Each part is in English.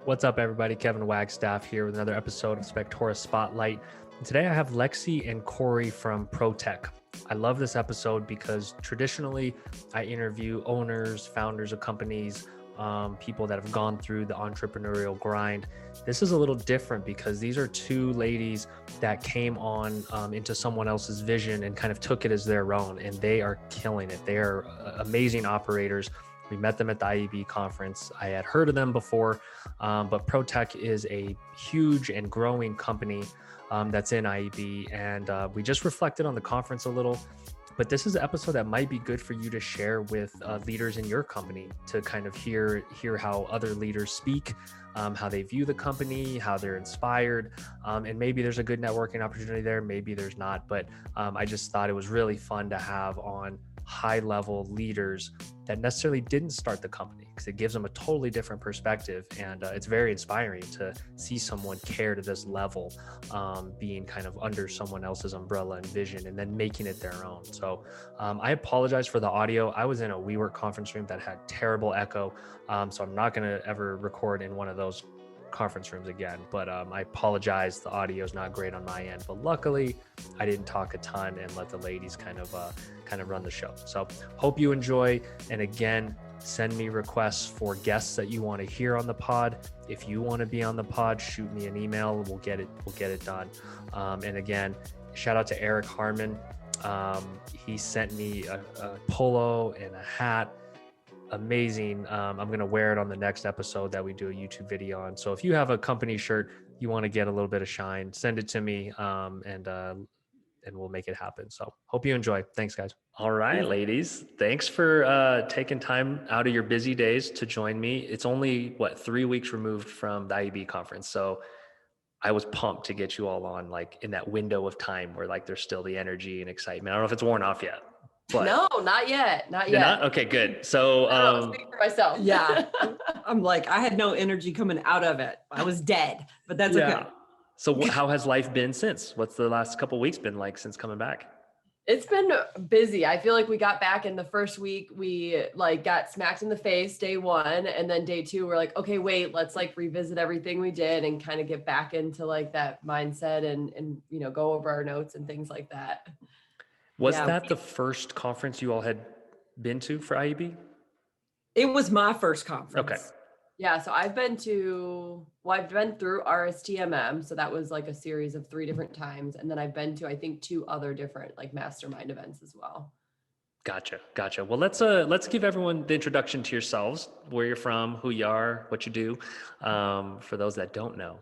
What's up, everybody? Kevin Wagstaff here with another episode of Spectora Spotlight. And today I have Lexy and Corey from ProTech. I love this episode because traditionally I interview owners, founders of companies, people that have gone through the entrepreneurial grind. This is a little different because these are two ladies that came on into someone else's vision and kind of took it as their own, and they are killing it. They are amazing operators. We met them at the IEB conference. I had heard of them before, but ProTech is a huge and growing company that's in IEB. And we just reflected on the conference a little, but this is an episode that might be good for you to share with leaders in your company to kind of hear how other leaders speak, how they view the company, how they're inspired. And maybe there's a good networking opportunity there, maybe there's not, but I just thought it was really fun to have on high-level leaders that necessarily didn't start the company, because it gives them a totally different perspective. And it's very inspiring to see someone care to this level, being kind of under someone else's umbrella and vision and then making it their own. So I apologize for the audio. I was in a WeWork conference room that had terrible echo. So I'm not going to ever record in one of those conference rooms again, but I apologize. The audio is not great on my end, but luckily I didn't talk a ton and let the ladies kind of run the show. So hope you enjoy. And again, send me requests for guests that you want to hear on the pod. If you want to be on the pod, shoot me an email. We'll get it done. And again, shout out to Eric Harmon. He sent me a polo and a hat. Amazing. I'm going to wear it on the next episode that we do a YouTube video on. So if you have a company shirt, you want to get a little bit of shine, send it to me, and we'll make it happen. So hope you enjoy. Thanks, guys. All right, ladies. Thanks for taking time out of your busy days to join me. It's only 3 weeks removed from the IEB conference. So I was pumped to get you all on in that window of time where there's still the energy and excitement. I don't know if it's worn off yet. But no, not yet. Not you're yet. Not? Okay, good. So I'll speak for myself. Yeah. I'm I had no energy coming out of it. I was dead, but that's okay. So how has life been since? What's the last couple of weeks been like since coming back? It's been busy. I feel like we got back in the first week, we got smacked in the face day one. And then day two, we're okay, wait, let's revisit everything we did and kind of get back into that mindset and go over our notes and things like that. Was that the first conference you all had been to for IEB? It was my first conference. Okay. Yeah. So I've been through RSTMM. So that was a series of 3 different times. And then I've been to, I think, 2 other different mastermind events as well. Gotcha. Well, let's give everyone the introduction to yourselves, where you're from, who you are, what you do, for those that don't know.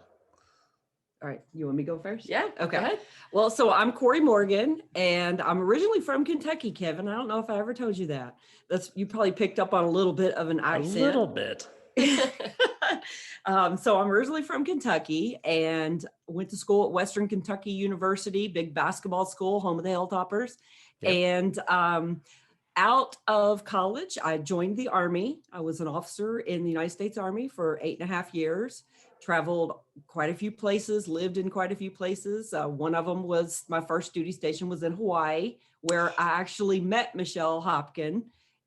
All right. You want me to go first? Yeah. Okay. Go ahead. Well, so I'm Corey Morgan, and I'm originally from Kentucky, Kevin. I don't know if I ever told you that. You probably picked up on a little bit of an accent. A little bit. So I'm originally from Kentucky and went to school at Western Kentucky University, big basketball school, home of the Hilltoppers. Yep. And out of college, I joined the Army. I was an officer in the United States Army for 8.5 years. Traveled quite a few places, lived in quite a few places. One of them was my first duty station was in Hawaii, where I actually met Michelle Hopkin.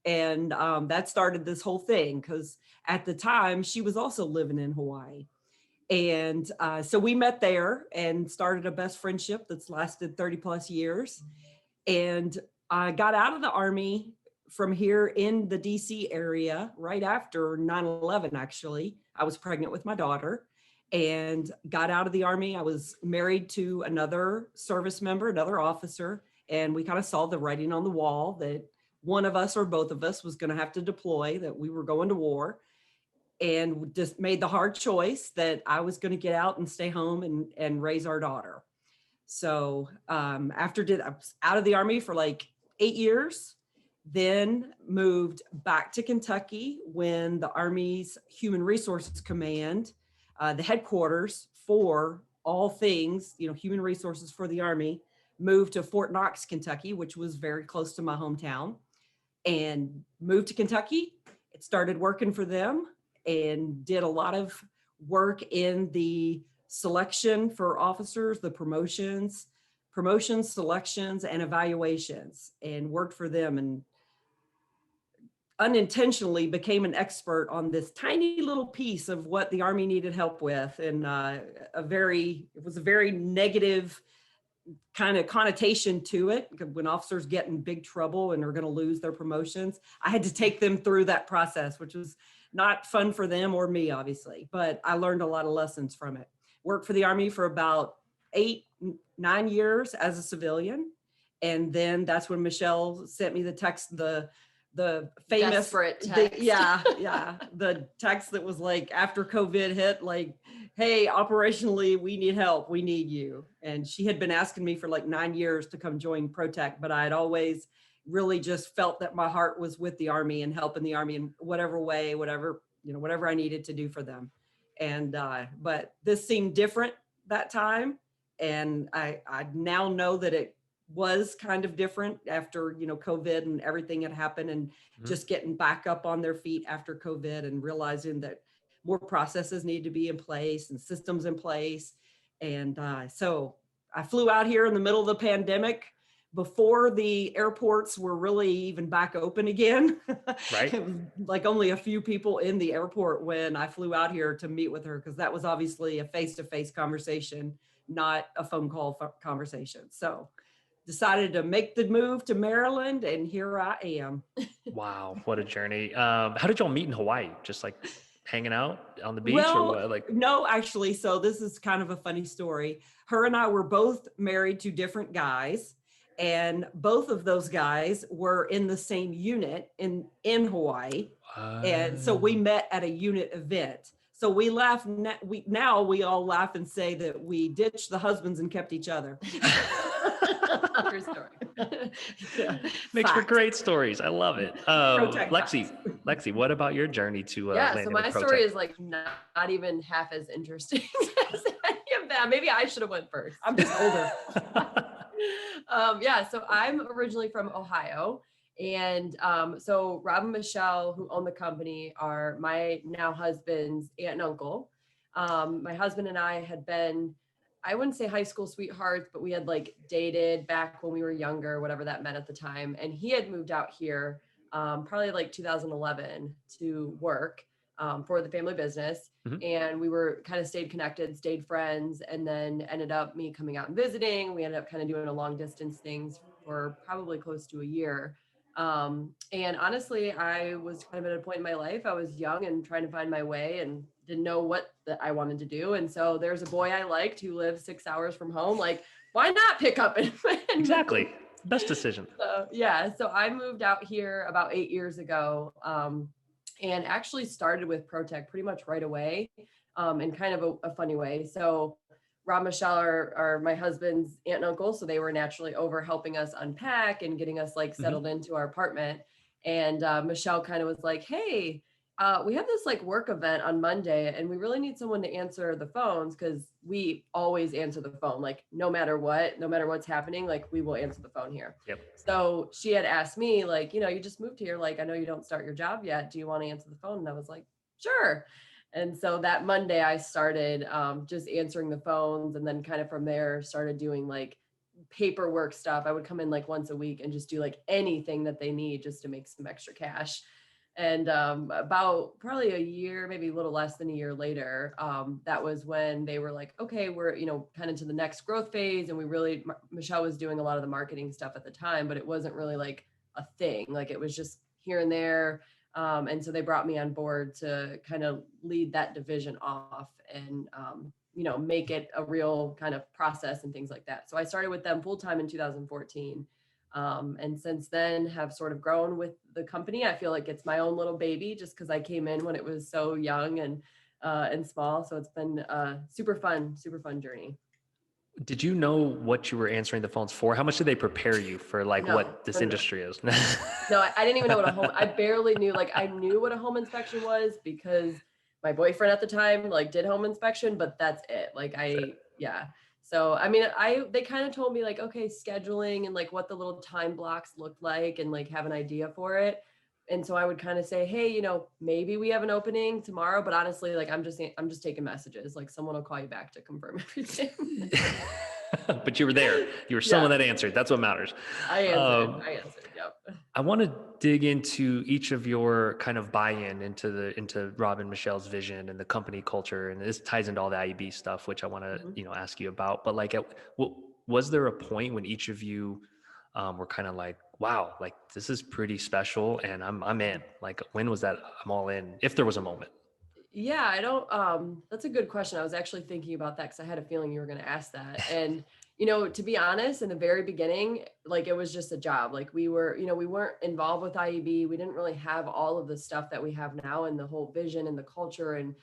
And that started this whole thing because at the time she was also living in Hawaii. And so we met there and started a best friendship that's lasted 30 plus years. And I got out of the Army from here in the DC area right after 9/11, actually. I was pregnant with my daughter and got out of the Army. I was married to another service member, another officer, and we kind of saw the writing on the wall that one of us or both of us was going to have to deploy, that we were going to war, and just made the hard choice that I was going to get out and stay home and raise our daughter. So I was out of the Army for 8 years. Then moved back to Kentucky when the Army's Human Resources Command, the headquarters for all things, human resources for the Army, moved to Fort Knox, Kentucky, which was very close to my hometown, and moved to Kentucky. It started working for them and did a lot of work in the selection for officers, the promotions, selections, and evaluations, and worked for them and unintentionally became an expert on this tiny little piece of what the Army needed help with. And it was a very negative kind of connotation to it. When officers get in big trouble and are going to lose their promotions, I had to take them through that process, which was not fun for them or me, obviously, but I learned a lot of lessons from it. Worked for the Army for about 8-9 years as a civilian. And then that's when Michelle sent me the text, the famous desperate text. the text that was like, after COVID hit, like, hey, operationally, we need help. We need you. And she had been asking me for like 9 years to come join ProTech, but I had always really just felt that my heart was with the Army and helping the Army in whatever way, whatever I needed to do for them. And, but this seemed different that time. And I now know that it was kind of different after, COVID and everything had happened, and just getting back up on their feet after COVID and realizing that more processes need to be in place and systems in place. And so I flew out here in the middle of the pandemic before the airports were really even back open again. Right. It was like only a few people in the airport when I flew out here to meet with her, because that was obviously a face-to-face conversation, not a phone call conversation. So decided to make the move to Maryland, and here I am. Wow, what a journey. How did y'all meet in Hawaii? Just like hanging out on the beach, Well, or what? Like, no, actually, so this is kind of a funny story. Her and I were both married to different guys, and both of those guys were in the same unit in Hawaii. And so we met at a unit event. So we laugh, now we all laugh and say that we ditched the husbands and kept each other. True story. Yeah. Makes for Fact. great stories. I love it. Lexy, what about your journey to So my story is like not even half as interesting as any of that. Maybe I should have went first. I'm just older. So I'm originally from Ohio. And so Rob and Michelle, who own the company, are my now husband's aunt and uncle. My husband and I had been, I wouldn't say high school sweethearts, but we had like dated back when we were younger, whatever that meant at the time. And he had moved out here probably like 2011 to work for the family business. Mm-hmm. And we were kind of stayed connected, stayed friends, and then ended up me coming out and visiting. We ended up kind of doing a long distance things for probably close to a year. And honestly, I was kind of at a point in my life, I was young and trying to find my way and didn't know what that I wanted to do. And so there's a boy I liked who lives 6 hours from home. Like, why not pick up and exactly best decision. So I moved out here about 8 years ago, and actually started with ProTech pretty much right away, in kind of a funny way. So Rob and Michelle are my husband's aunt and uncle. So they were naturally over helping us unpack and getting us like settled into our apartment. And Michelle kind of was like, hey, we have this like work event on Monday, and we really need someone to answer the phones, because we always answer the phone, like no matter what's happening, like we will answer the phone here. Yep. So she had asked me like, you just moved here. Like, I know you don't start your job yet. Do you want to answer the phone? And I was like, sure. And so that Monday I started just answering the phones, and then kind of from there started doing like paperwork stuff. I would come in like once a week and just do like anything that they need just to make some extra cash. And about probably a year, maybe a little less than a year later, that was when they were like, okay, we're, kind of to the next growth phase. And Michelle was doing a lot of the marketing stuff at the time, but it wasn't really like a thing. Like it was just here and there. And so they brought me on board to kind of lead that division off and, make it a real kind of process and things like that. So I started with them full time in 2014. And since then have sort of grown with the company. I feel like it's my own little baby just because I came in when it was so young and small. So it's been a super fun journey. Did you know what you were answering the phones for? How much did they prepare you for what this industry is? No, I didn't even know what I barely knew. Like I knew what a home inspection was because my boyfriend at the time did home inspection, but that's it. Yeah. So, I mean, they kind of told me okay, scheduling and what the little time blocks looked like and have an idea for it. And so I would kind of say, hey, maybe we have an opening tomorrow, but honestly, I'm just taking messages. Someone will call you back to confirm everything. But you were there. You were someone that answered. That's what matters. I answered. Yep. I want to dig into each of your kind of buy-in into Rob and Michelle's vision and the company culture, and this ties into all the IEB stuff, which I want to Mhm. ask you about. But like, was there a point when each of you were kind of like, wow, like this is pretty special, and I'm in. Like, when was that? I'm all in. If there was a moment. Yeah, I don't that's a good question. I was actually thinking about that because I had a feeling you were going to ask that. And to be honest, in the very beginning, like it was just a job. Like we were, we weren't involved with IEB. We didn't really have all of the stuff that we have now and the whole vision and the culture and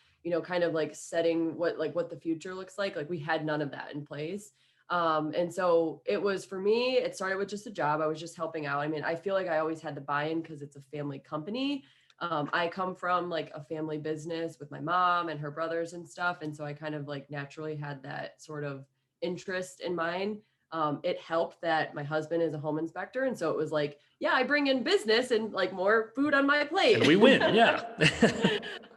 kind of like setting what the future looks like. Like we had none of that in place. And so it was for me, it started with just a job. I was just helping out. I mean, I feel like I always had the buy-in because it's a family company. I come from like a family business with my mom and her brothers and stuff. And so I kind of like naturally had that sort of interest in mine. It helped that my husband is a home inspector. And so it was like, yeah, I bring in business and like more food on my plate. And we win. Yeah.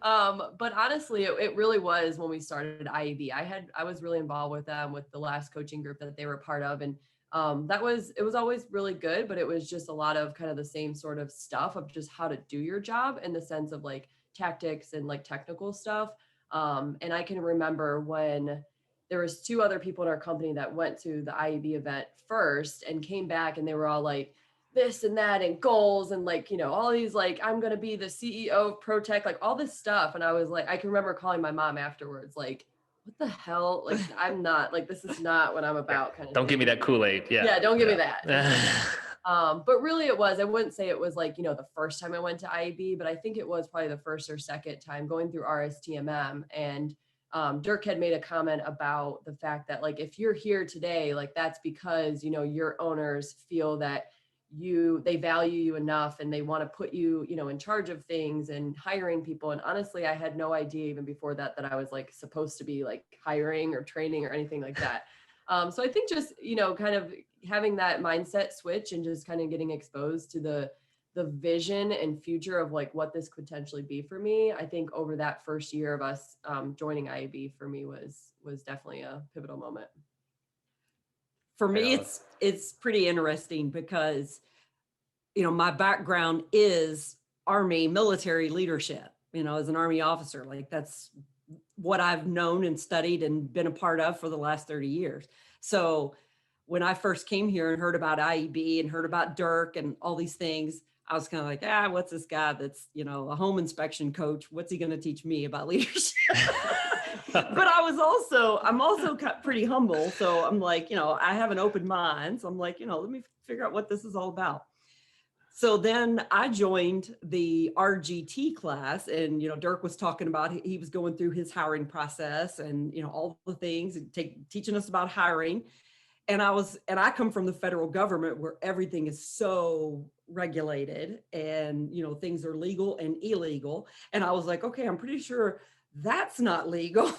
But honestly, it really was when we started IEB. I was really involved with them with the last coaching group that they were part of. And it was always really good, but it was just a lot of kind of the same sort of stuff of just how to do your job in the sense of like tactics and like technical stuff. And I can remember when there was two other people in our company that went to the IEB event first and came back and they were all like this and that and goals and like, all these like, I'm going to be the CEO of ProTech, like all this stuff. And I was like, I can remember calling my mom afterwards, like, what the hell? Like, I'm not like, this is not what I'm about kind of Don't thing. give me that Kool-Aid. Yeah. Yeah. Don't give me that. But really I wouldn't say it was like, the first time I went to IEB, but I think it was probably the first or second time going through RSTMM. And Dirk had made a comment about the fact that like, if you're here today, like that's because, your owners feel that they value you enough and they want to put you, in charge of things and hiring people. And honestly, I had no idea even before that I was like supposed to be like hiring or training or anything like that. So I think just, kind of having that mindset switch and just kind of getting exposed to the vision and future of like what this could potentially be for me. I think over that first year of us joining IAB for me was definitely a pivotal moment. For me, it's pretty interesting because, my background is Army military leadership, as an Army officer. Like that's what I've known and studied and been a part of for the last 30 years. So when I first came here and heard about IEB and heard about Dirk and all these things, I was kind of like, what's this guy that's, a home inspection coach? What's he going to teach me about leadership? But I'm also pretty humble. So I'm like, I have an open mind. So I'm like, let me figure out what this is all about. So then I joined the RGT class and, Dirk was talking about, he was going through his hiring process and, all the things and teaching us about hiring. And I come from the federal government where everything is so regulated and, things are legal and illegal. And I was like, okay, I'm pretty sure that's not legal.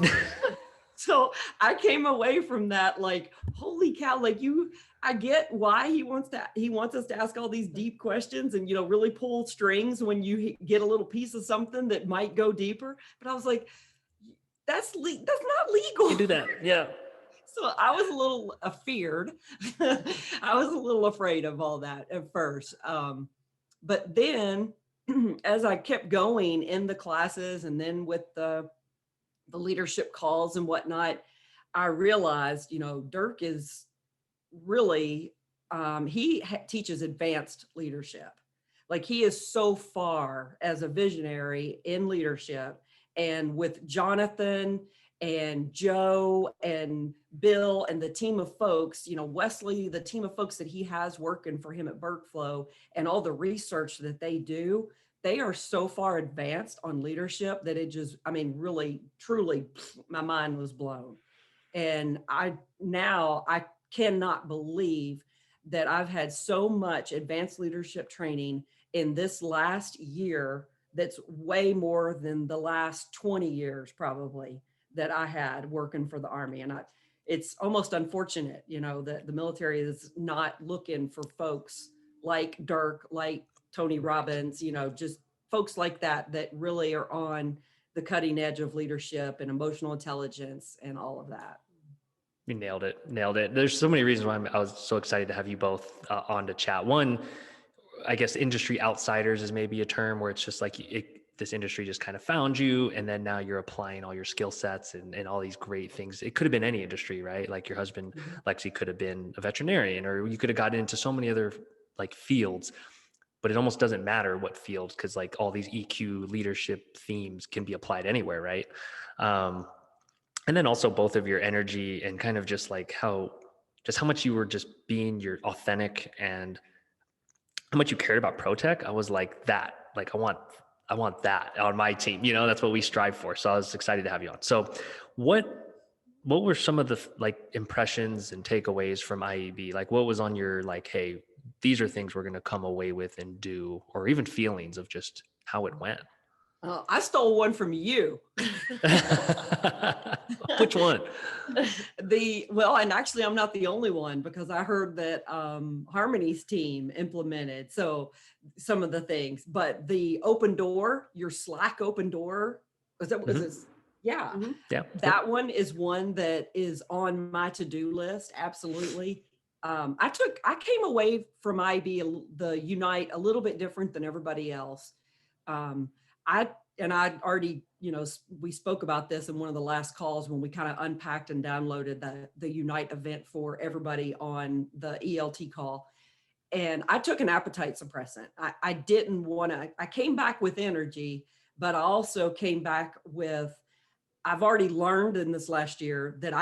So I came away from that like, holy cow, like I get why he wants us to ask all these deep questions and, really pull strings when you get a little piece of something that might go deeper. But I was like, that's not legal. You do that. Yeah. So I was a little afeared. I was a little afraid of all that at first. But then as I kept going in the classes and then with the leadership calls and whatnot, I realized, Dirk is really, he teaches advanced leadership. Like he is so far as a visionary in leadership. And with Jonathan and Joe and Bill and the team of folks, Wesley, the team of folks that he has working for him at Berkflow and all the research that they do, they are so far advanced on leadership that it just, really, truly, my mind was blown. And I cannot believe that I've had so much advanced leadership training in this last year. That's way more than the last 20 years probably that I had working for the Army. And it's almost unfortunate, that the military is not looking for folks like Dirk, like Tony Robbins, just folks like that really are on the cutting edge of leadership and emotional intelligence and all of that. You nailed it. There's so many reasons why I was so excited to have you both on to chat. One, I guess industry outsiders is maybe a term where it's just like this industry just kind of found you, and then now you're applying all your skill sets and all these great things. It could have been any industry, right? Like your husband, Lexy, could have been a veterinarian, or you could have gotten into so many other like fields, but it almost doesn't matter what field, because like all these EQ leadership themes can be applied anywhere, right? And then also both of your energy and kind of just like how much you were just being your authentic, and how much you cared about ProTech. I was like that, like I want that on my team. You know, that's what we strive for. So I was excited to have you on. So what were some of the like impressions and takeaways from IEB? Like what was on your like, hey, these are things we're going to come away with and do, or even feelings of just how it went? I stole one from you. Which one? And actually I'm not the only one, because I heard that Harmony's team implemented some of the things, but the open door, your Slack open door, was this? Yeah. Mm-hmm. Yeah. That one is one that is on my to-do list. Absolutely. I came away from IB, the Unite, a little bit different than everybody else. I already, we spoke about this in one of the last calls when we kind of unpacked and downloaded the Unite event for everybody on the ELT call. And I took an appetite suppressant. I didn't want to, I came back with energy, but I also came back with, I've already learned in this last year that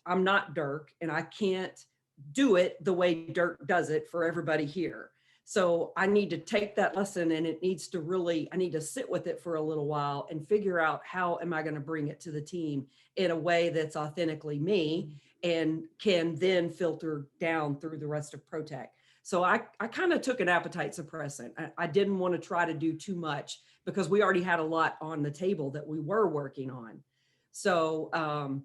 I'm not Dirk, and I can't do it the way Dirk does it for everybody here. So I need to take that lesson, and it needs to I need to sit with it for a little while and figure out how am I going to bring it to the team in a way that's authentically me and can then filter down through the rest of ProTech. So I kind of took an appetite suppressant. I didn't want to try to do too much because we already had a lot on the table that we were working on. So,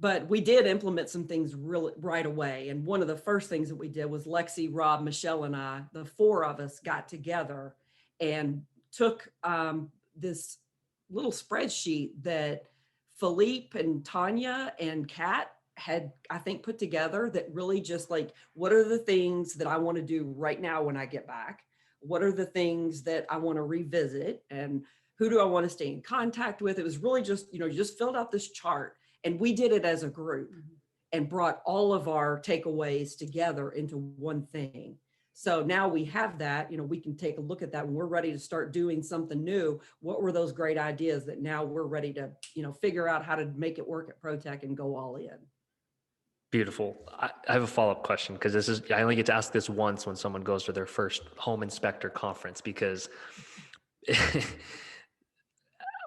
but we did implement some things really right away. And one of the first things that we did was Lexy, Rob, Michelle, and I, the four of us got together and took this little spreadsheet that Philippe and Tanya and Kat had, I think, put together that really just like, what are the things that I want to do right now when I get back? What are the things that I want to revisit? And who do I want to stay in contact with? It was really just, you just filled out this chart, and we did it as a group and brought all of our takeaways together into one thing. So now we have that, we can take a look at that when we're ready to start doing something new. What were those great ideas that now we're ready to, figure out how to make it work at ProTech and go all in? Beautiful. I have a follow-up question, because I only get to ask this once when someone goes to their first home inspector conference, because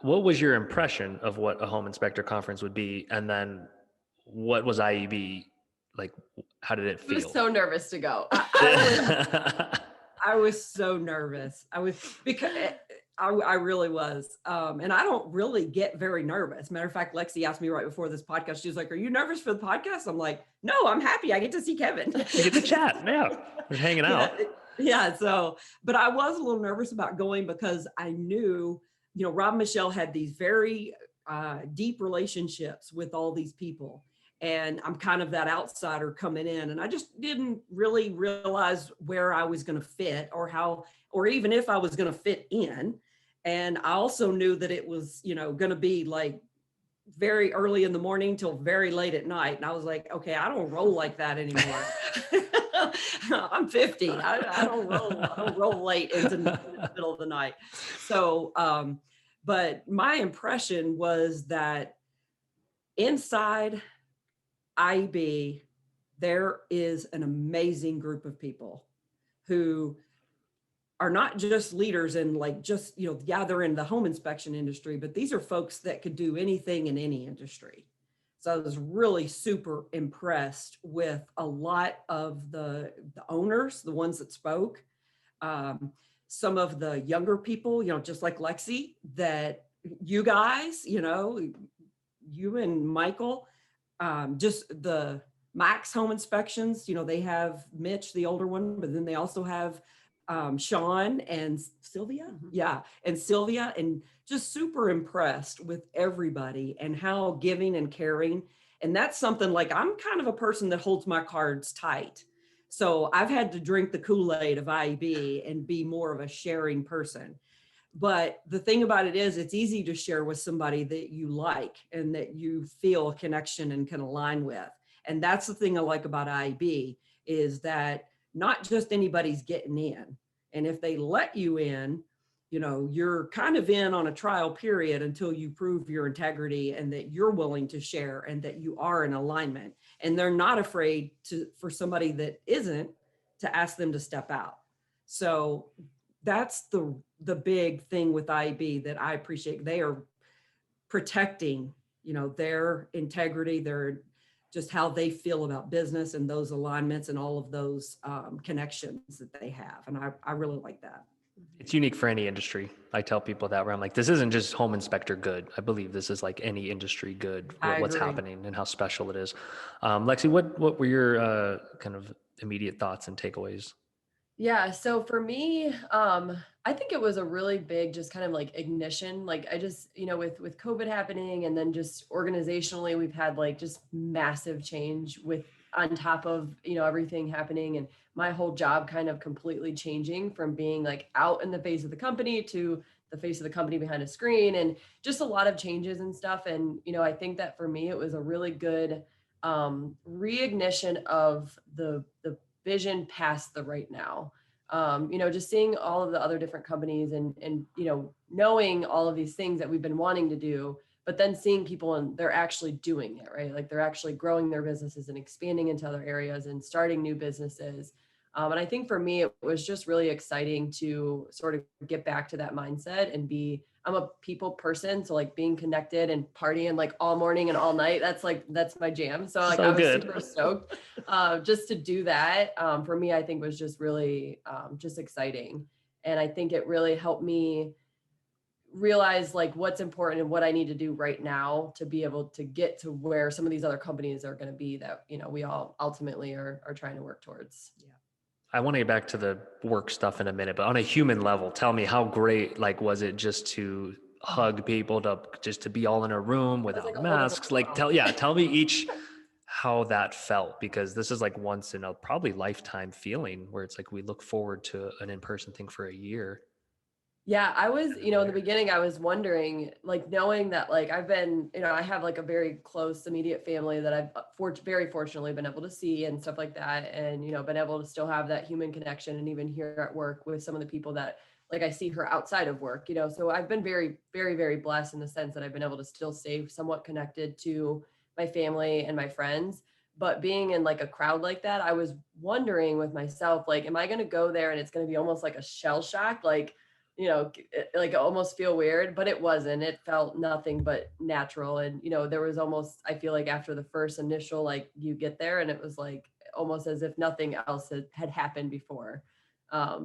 what was your impression of what a home inspector conference would be? And then what was IEB like? How did it feel? I was so nervous to go. I was so nervous. Because I really was. And I don't really get very nervous. Matter of fact, Lexy asked me right before this podcast, she was like, "Are you nervous for the podcast?" I'm like, "No, I'm happy. I get to see Kevin." You get to chat. Yeah. We're hanging out. Yeah. So, but I was a little nervous about going because I knew, Rob and Michelle had these very deep relationships with all these people. And I'm kind of that outsider coming in, and I just didn't really realize where I was going to fit or even if I was going to fit in. And I also knew that it was, going to be like very early in the morning till very late at night. And I was like, okay, I don't roll like that anymore. I'm 50. I don't roll late into the middle of the night. So, but my impression was that inside IB, there is an amazing group of people who are not just leaders and like just, they're in the home inspection industry, but these are folks that could do anything in any industry. So I was really super impressed with a lot of the owners, the ones that spoke, some of the younger people, just like Lexy, that you guys, you and Michael, just the Max home inspections, they have Mitch, the older one, but then they also have Sean and Sylvia. Yeah. And Sylvia, and just super impressed with everybody and how giving and caring. And that's something like, I'm kind of a person that holds my cards tight. So I've had to drink the Kool-Aid of IEB and be more of a sharing person. But the thing about it is, it's easy to share with somebody that you like and that you feel a connection and can align with. And that's the thing I like about IEB, is that not just anybody's getting in. And if they let you in, you know, you're kind of in on a trial period until you prove your integrity and that you're willing to share and that you are in alignment. And they're not afraid for somebody that isn't, to ask them to step out. So that's the big thing with IEB that I appreciate. They are protecting, you know, their integrity, their just how they feel about business and those alignments and all of those connections that they have. And I really like that. It's unique for any industry. I tell people that, where I'm like, this isn't just home inspector good. I believe this is like any industry good, what's happening and how special it is. Lexi, what were your kind of immediate thoughts and takeaways? Yeah. So for me, I think it was a really big, just kind of like ignition. Like I just, you know, with COVID happening, and then just organizationally, we've had like just massive change with, on top of, you know, everything happening, and my whole job kind of completely changing from being like out in the face of the company to the face of the company behind a screen, and just a lot of changes and stuff. And, you know, I think that for me, it was a really good reignition of the vision past the right now. You know, just seeing all of the other different companies and, you know, knowing all of these things that we've been wanting to do, but then seeing people and they're actually doing it, right? Like they're actually growing their businesses and expanding into other areas and starting new businesses. And I think for me, it was just really exciting to sort of get back to that mindset and I'm a people person. So like being connected and partying like all morning and all night, that's my jam. So like I was super stoked just to do that. For me, I think was just really just exciting. And I think it really helped me realize like what's important and what I need to do right now to be able to get to where some of these other companies are going to be that, you know, we all ultimately are trying to work towards. Yeah. I want to get back to the work stuff in a minute, but on a human level, tell me, how great, like, was it just to hug people, to be all in a room without like masks? Like, tell me each how that felt, because this is like once in a probably lifetime feeling, where it's like we look forward to an in-person thing for a year. Yeah, I was, you know, in the beginning, I was wondering, like, knowing that, like, I've been, you know, I have like a very close, immediate family that I've very fortunately been able to see and stuff like that. And, you know, been able to still have that human connection, and even here at work with some of the people that, like, I see her outside of work, you know, so I've been very, very, very blessed in the sense that I've been able to still stay somewhat connected to my family and my friends. But being in like a crowd like that, I was wondering with myself, like, am I going to go there and it's going to be almost like a shell shock? Like, you know, like almost feel weird, but it wasn't. It felt nothing but natural. And, you know, there was almost, I feel like after the first initial, like you get there and it was like almost as if nothing else had happened before.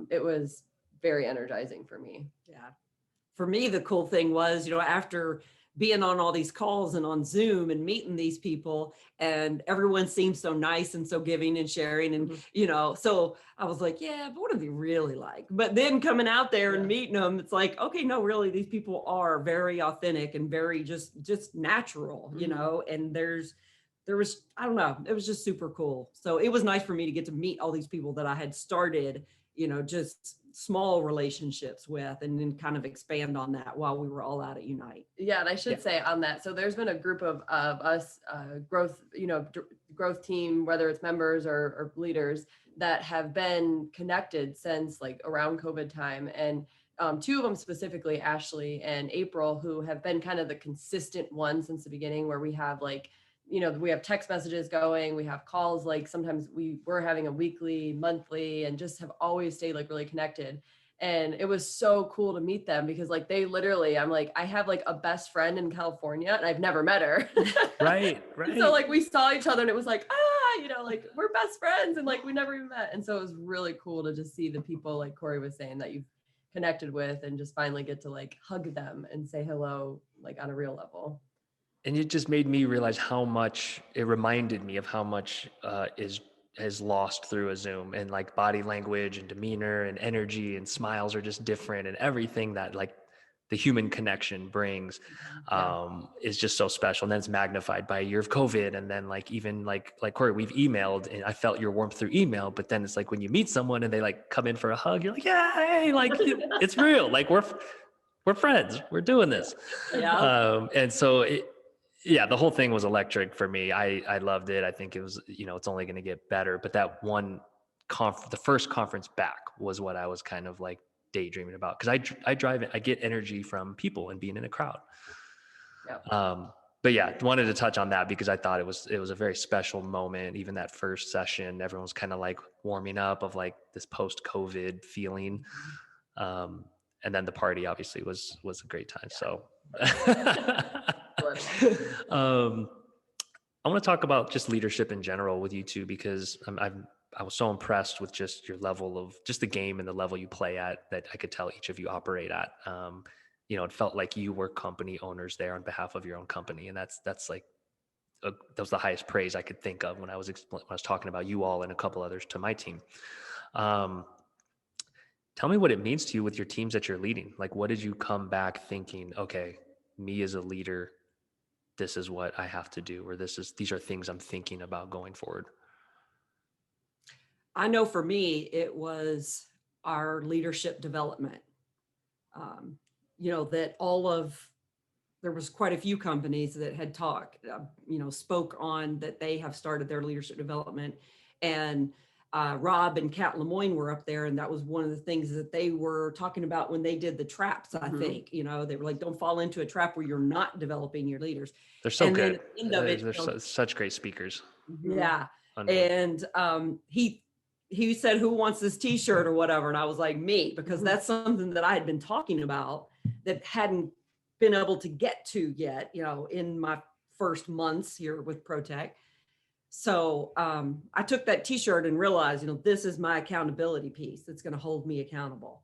It was very energizing for me. Yeah. For me, the cool thing was, you know, after being on all these calls and on Zoom and meeting these people, and everyone seemed so nice and so giving and sharing. And, you know, so I was like, yeah, but what are they really like? But then coming out there and meeting them, it's like, okay, no, really, these people are very authentic and very just natural, you know, and there was, I don't know, it was just super cool. So it was nice for me to get to meet all these people that I had started, you know, just small relationships with, and then kind of expand on that while we were all out at Unite. Yeah. And I should say on that, so there's been a group of us growth, you know, growth team, whether it's members or leaders, that have been connected since like around COVID time. And two of them specifically, Ashley and April, who have been kind of the consistent ones since the beginning, where we have like, you know, we have text messages going, we have calls, like sometimes we're having a weekly, monthly, and just have always stayed like really connected. And it was so cool to meet them because like they literally, I'm like, I have like a best friend in California and I've never met her. Right. So like we saw each other and it was like, you know, like we're best friends and like we never even met. And so it was really cool to just see the people, like Corey was saying, that you've connected with, and just finally get to like hug them and say hello, like on a real level. And it just made me realize how much, it reminded me of how much is lost through a Zoom, and like body language and demeanor and energy and smiles are just different, and everything that like the human connection brings is just so special. And then it's magnified by a year of COVID. And then like, even like Corey, we've emailed and I felt your warmth through email, but then it's like when you meet someone and they like come in for a hug, you're like, yeah, hey, like it's real. Like we're friends, we're doing this. And so the whole thing was electric for me. I loved it. I think it was, it's only going to get better, but that one the first conference back was what I was kind of like daydreaming about, because I get energy from people and being in a crowd. But yeah, wanted to touch on that because I thought it was a very special moment. Even that first session, everyone's kind of like warming up of like this post-COVID feeling. And then the party obviously was a great time. So I want to talk about just leadership in general with you two, because I was so impressed with just your level of just the game and the level you play at, that I could tell each of you operate at. It felt like you were company owners there on behalf of your own company. And that's like, that was the highest praise I could think of when I was talking about you all and a couple others to my team. Tell me what it means to you with your teams that you're leading. Like, what did you come back thinking, okay, me as a leader, this is what I have to do, or these are things I'm thinking about going forward? I know for me, it was our leadership development. There was quite a few companies that had spoke on that they have started their leadership development, and Rob and Kat Lemoyne were up there, and that was one of the things that they were talking about when they did the traps. I think, they were like, don't fall into a trap where you're not developing your leaders. They're so good. They're such great speakers. Yeah. And he said, who wants this t-shirt or whatever? And I was like, me, because that's something that I had been talking about that hadn't been able to get to yet, in my first months here with ProTech. So I took that t-shirt and realized, this is my accountability piece that's going to hold me accountable,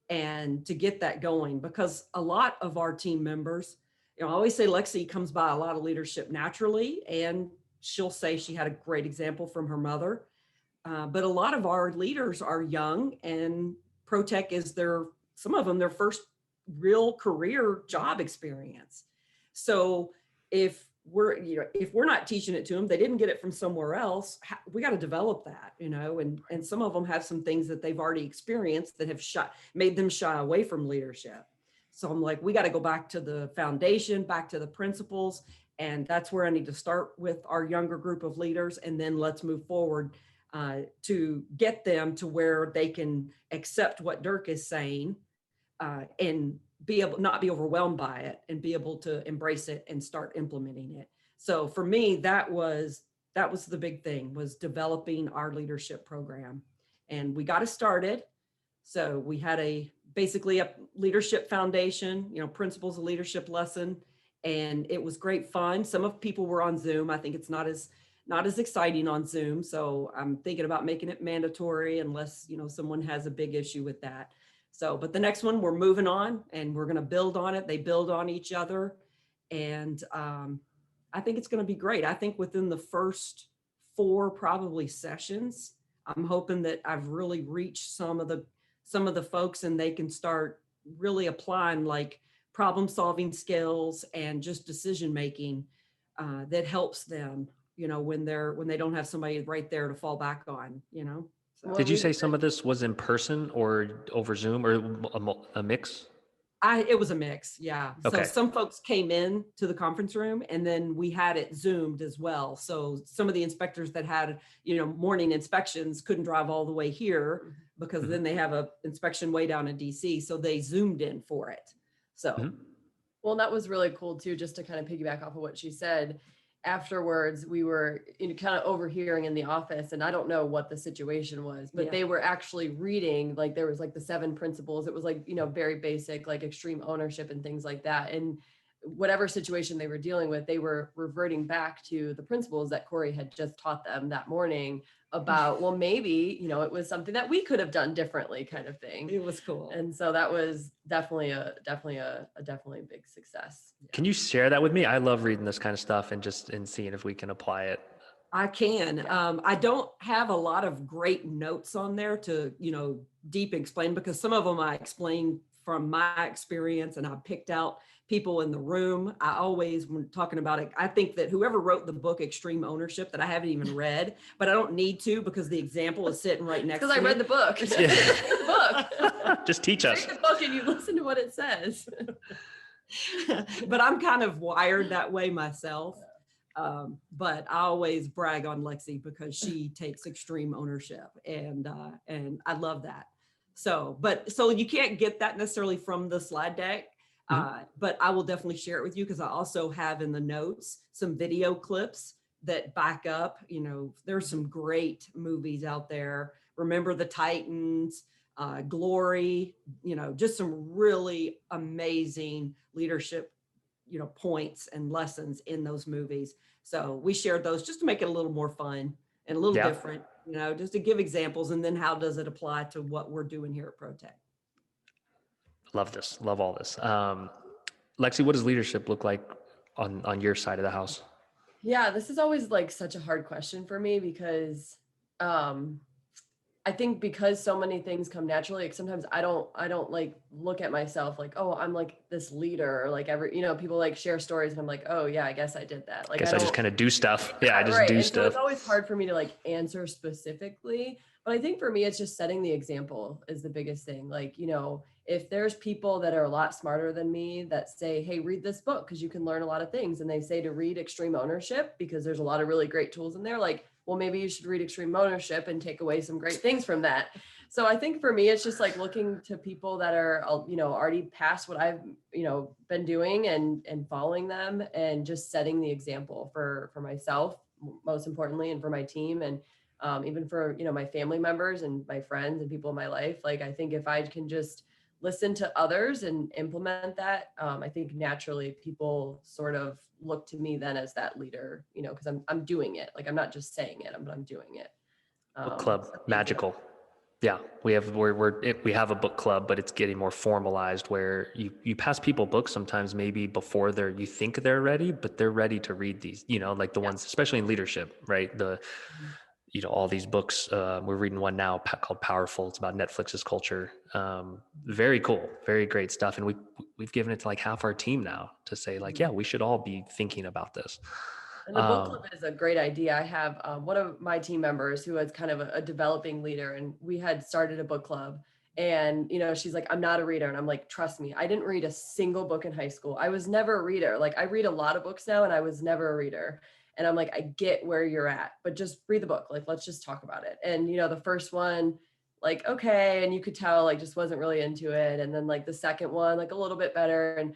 and to get that going, because a lot of our team members, I always say Lexy comes by a lot of leadership naturally, and she'll say she had a great example from her mother. But a lot of our leaders are young, and ProTech is some of them, their first real career job experience. So if we're not teaching it to them, they didn't get it from somewhere else. We got to develop that, and some of them have some things that they've already experienced that have made them shy away from leadership. So I'm like, we got to go back to the foundation, back to the principles. And that's where I need to start with our younger group of leaders. And then let's move forward to get them to where they can accept what Dirk is saying, and not be overwhelmed by it, and be able to embrace it and start implementing it. So for me, that was the big thing, was developing our leadership program. And we got it started. So we had basically a leadership foundation, principles of leadership lesson, and it was great fun. Some of people were on Zoom. I think it's not as exciting on Zoom. So I'm thinking about making it mandatory, unless, someone has a big issue with that. So, but the next one, we're moving on, and we're going to build on it. They build on each other. And I think it's going to be great. I think within the first 4 probably sessions, I'm hoping that I've really reached some of the folks, and they can start really applying like problem solving skills and just decision making that helps them, when they don't have somebody right there to fall back on, So. Did you say some of this was in person or over Zoom, or a mix? It was a mix. Yeah. Okay. So some folks came in to the conference room, and then we had it Zoomed as well. So some of the inspectors that had, morning inspections couldn't drive all the way here, because then they have a inspection way down in DC. So they Zoomed in for it. So. Well, that was really cool too, just to kind of piggyback off of what she said. Afterwards, we were kind of overhearing in the office, and I don't know what the situation was, but they were actually reading, like there was like the 7 principles. It was like, very basic, like extreme ownership and things like that. And whatever situation they were dealing with, they were reverting back to the principles that Corey had just taught them that morning about, well, maybe, it was something that we could have done differently, kind of thing. It was cool. And so that was definitely a big success. Can you share that with me? I love reading this kind of stuff and seeing if we can apply it. I can. I don't have a lot of great notes on there to, deep explain, because some of them I explain from my experience, and I picked out people in the room. I always, when talking about it, I think that whoever wrote the book Extreme Ownership, that I haven't even read, but I don't need to because the example is sitting right next to me. Because I read the book. Yeah. Read the book. Just teach us. Read the book and you listen to what it says. But I'm kind of wired that way myself. But I always brag on Lexy because she takes extreme ownership, and I love that. So you can't get that necessarily from the slide deck, but I will definitely share it with you because I also have in the notes some video clips that back up. There's some great movies out there. Remember the Titans, Glory, just some really amazing leadership points and lessons in those movies. So we shared those just to make it a little more fun and a little different, just to give examples. And then how does it apply to what we're doing here at ProTech? Love this. Love all this. Lexy, what does leadership look like on your side of the house? Yeah, this is always like such a hard question for me because I think because so many things come naturally, like sometimes I don't like look at myself like, oh, I'm like this leader, or like people like share stories and I'm like, oh yeah, I guess I did that. Like, I just kind of do stuff. Yeah, I just right. do and stuff. So it's always hard for me to like answer specifically, but I think for me, it's just setting the example is the biggest thing. Like, if there's people that are a lot smarter than me that say, hey, read this book because you can learn a lot of things. And they say to read Extreme Ownership because there's a lot of really great tools in there. Like, well, maybe you should read Extreme Ownership and take away some great things from that. So I think for me, it's just like looking to people that are, already past what I've, been doing and following them and just setting the example for myself, most importantly, and for my team. And even for, my family members and my friends and people in my life. Like, I think if I can just listen to others and implement that, I think naturally people sort of look to me then as that leader, because I'm doing it. Like, I'm not just saying it, but I'm doing it. Book club, magical. Yeah, we have a book club, but it's getting more formalized where you pass people books sometimes maybe before you think they're ready, but they're ready to read these, like the ones, especially in leadership, right? All these books, we're reading one now called Powerful. It's about Netflix's culture. Very cool, very great stuff. And we've given it to like half our team now to say like, yeah, we should all be thinking about this. And the book club is a great idea. I have one of my team members who is kind of a developing leader, and we had started a book club. And, she's like, I'm not a reader. And I'm like, trust me, I didn't read a single book in high school. I was never a reader. Like, I read a lot of books now and I was never a reader. And I'm like, I get where you're at, but just read the book. Like, let's just talk about it. And, the first one, like, okay. And you could tell, like, just wasn't really into it. And then like the second one, like a little bit better. And,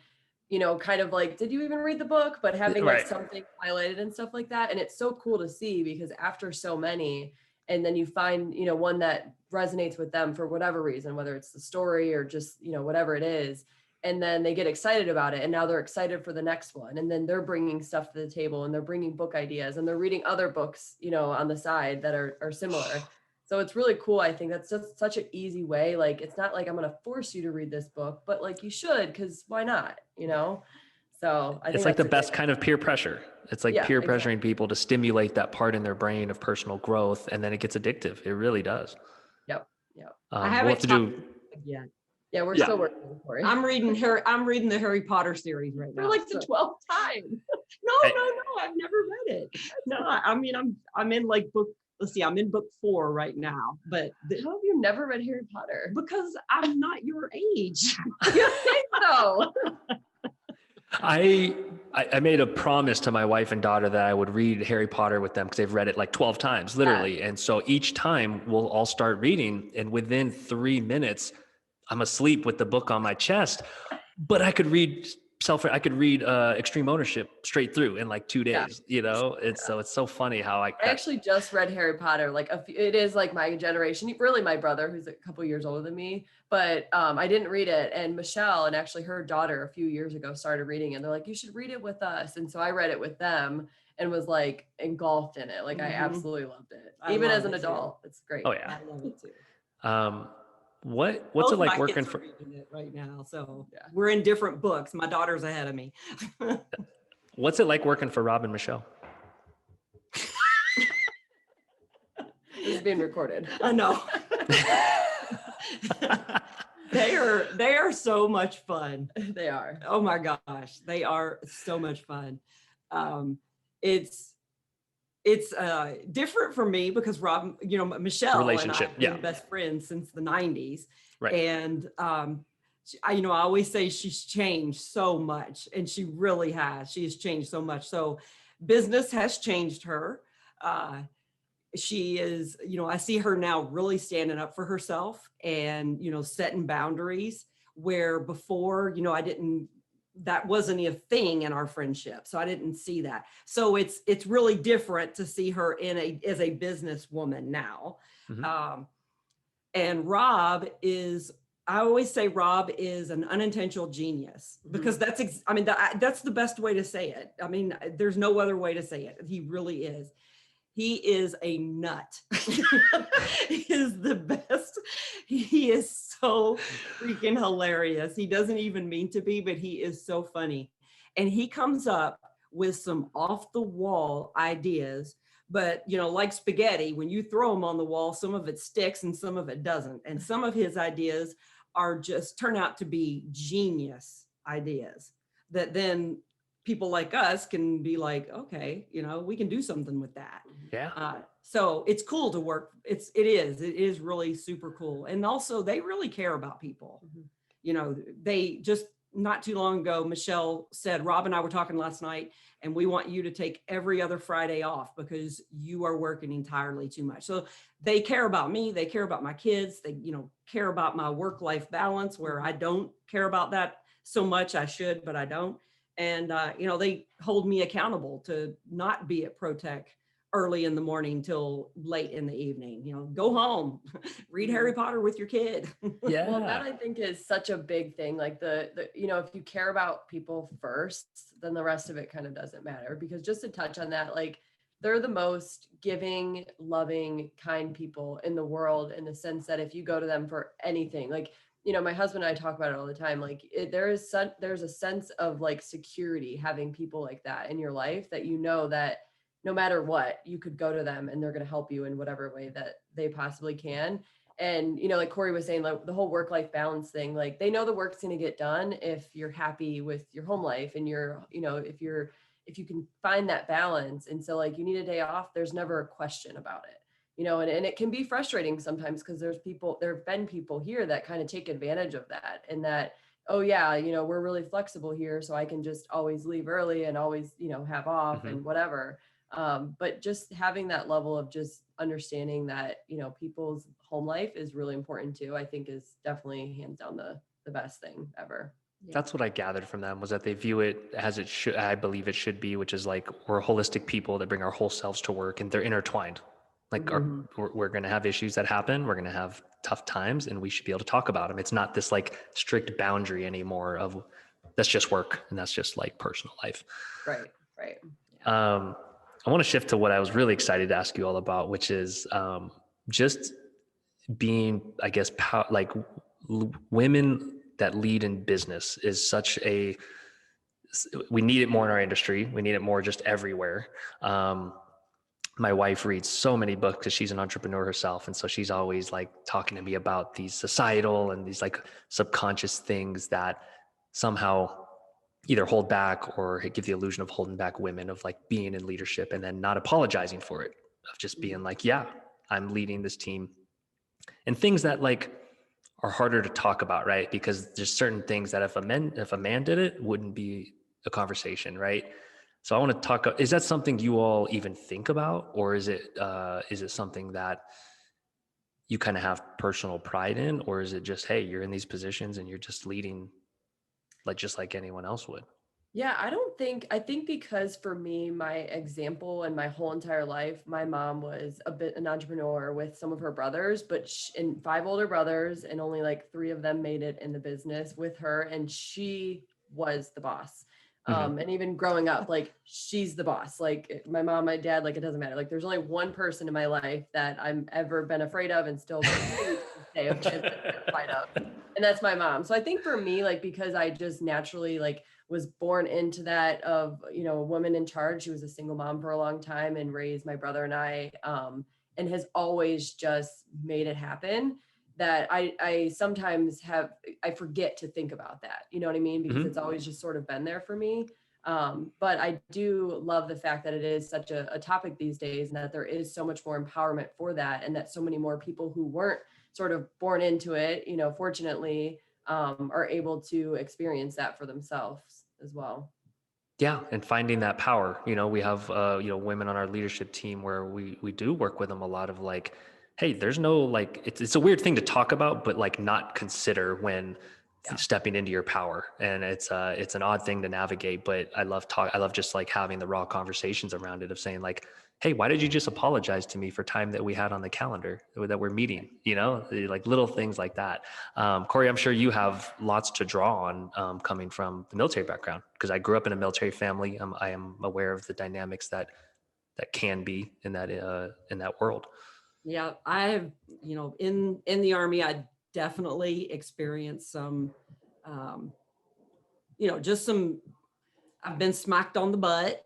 kind of like, did you even read the book? But having like something highlighted and stuff like that. And it's so cool to see because after so many, and then you find, one that resonates with them for whatever reason, whether it's the story or just, whatever it is. And then they get excited about it. And now they're excited for the next one. And then they're bringing stuff to the table and they're bringing book ideas and they're reading other books, on the side that are similar. So it's really cool. I think that's just such an easy way. Like, it's not like I'm going to force you to read this book, but like you should, because why not, So I think it's like the best kind of peer pressure. It's like peer pressuring people to stimulate that part in their brain of personal growth. And then it gets addictive. It really does. Yep. I haven't we'll have to do yet. Yeah, we're still working for it. I'm reading the Harry Potter series right now. For like the 12th time. No, I've never read it. No, I mean I'm in like I'm in book 4 right now. But how have you never read Harry Potter? Because I'm not your age. You think so? I made a promise to my wife and daughter that I would read Harry Potter with them because they've read it like 12 times, literally. And so each time we'll all start reading, and within 3 minutes, I'm asleep with the book on my chest. But I could read Extreme Ownership straight through in like 2 days. So it's so funny how I actually just read Harry Potter. Like it is like my generation, really my brother who's a couple years older than me, but I didn't read it. And Michelle and actually her daughter a few years ago started reading it. And they're like, you should read it with us. And so I read it with them and was like engulfed in it. Like I absolutely loved it. Even as an adult, it's great. Oh yeah. I love it too. What's it like working for it right now? So we're in different books. My daughter's ahead of me. What's it like working for Rob and Michelle? This is being recorded. I know. They are so much fun. They are. Oh my gosh, they are so much fun. It's different for me because Rob, Michelle Relationship, and I've been best friends since the 90s. Right. And I always say she's changed so much, and she really has. She has changed so much. So business has changed her. She is, I see her now really standing up for herself and, setting boundaries where before, that wasn't a thing in our friendship. So I didn't see that. So it's really different to see her as a businesswoman now. Mm-hmm. And Rob is, I always say Rob is an unintentional genius, because that's the best way to say it. I mean, there's no other way to say it. He really is. He is a nut. He is the best. He is so freaking hilarious. He doesn't even mean to be, but he is so funny. And he comes up with some off the wall ideas, but like spaghetti, when you throw them on the wall, some of it sticks and some of it doesn't. And some of his ideas turn out to be genius ideas that then people like us can be like, okay, we can do something with that. Yeah. So it's cool to work. It is really super cool. And also they really care about people. They just, not too long ago, Michelle said, Rob and I were talking last night, and we want you to take every other Friday off because you are working entirely too much. So they care about me. They care about my kids. They, care about my work-life balance, where I don't care about that so much. I should, but I don't. And, they hold me accountable to not be at ProTech early in the morning till late in the evening. Go home, read Harry Potter with your kid. Yeah. Well, that I think is such a big thing. Like the if you care about people first, then the rest of it kind of doesn't matter. Because just to touch on that, like they're the most giving, loving, kind people in the world, in the sense that if you go to them for anything, like, my husband and I talk about it all the time. Like there's a sense of like security having people like that in your life, that that no matter what, you could go to them and they're going to help you in whatever way that they possibly can. And, like Corey was saying, like the whole work-life balance thing, like they know the work's going to get done if you're happy with your home life and if you can find that balance. And so like you need a day off, there's never a question about it. And it can be frustrating sometimes because there have been people here that kind of take advantage of that, and that, oh yeah, we're really flexible here, so I can just always leave early and always, have off and whatever. But just having that level of just understanding that, people's home life is really important too, I think is definitely hands down the best thing ever. Yeah. That's what I gathered from them, was that they view it as it should, I believe it should be, which is like, we're holistic people that bring our whole selves to work, and they're intertwined. Like we're going to have issues that happen. We're going to have tough times, and we should be able to talk about them. It's not this like strict boundary anymore of that's just work and that's just like personal life. Right. I want to shift to what I was really excited to ask you all about, which is just being, I guess, women that lead in business is we need it more in our industry. We need it more just everywhere. My wife reads so many books because she's an entrepreneur herself. And so she's always like talking to me about these societal and these like subconscious things that somehow either hold back or give the illusion of holding back women, of like being in leadership and then not apologizing for it, of just being like, yeah, I'm leading this team, and things that like are harder to talk about, right? Because there's certain things that if a man did it, wouldn't be a conversation, right? So I want to talk, is that something you all even think about, or is it something that you kind of have personal pride in, or is it just, hey, you're in these positions and you're just leading just like anyone else would? Yeah, I think because for me, my example and my whole entire life, my mom was an entrepreneur with some of her brothers, and 5 older brothers, and only like 3 of them made it in the business with her. And she was the boss. And even growing up, like she's the boss, like my mom, my dad, like it doesn't matter. Like there's only one person in my life that I'm ever been afraid of and still stay afraid of. And that's my mom. So I think for me, like, because I just naturally like was born into that of, a woman in charge. She was a single mom for a long time and raised my brother and I, and has always just made it happen. that I sometimes I forget to think about that, you know what I mean? Because it's always just sort of been there for me. But I do love the fact that it is such a topic these days, and that there is so much more empowerment for that, and that so many more people who weren't sort of born into it, you know, fortunately, are able to experience that for themselves as well. Yeah, and finding that power. You know, we have women on our leadership team where we do work with them a lot of like, hey, there's no like it's a weird thing to talk about, but like not consider when stepping into your power. And it's an odd thing to navigate, but I love just like having the raw conversations around it of saying like, hey, why did you just apologize to me for time that we had on the calendar that we're meeting? You know, like little things like that. Corey, I'm sure you have lots to draw on coming from the military background, because I grew up in a military family. I am aware of the dynamics that can be in that world. Yeah, I have, in the Army, I definitely experienced some, just some, I've been smacked on the butt,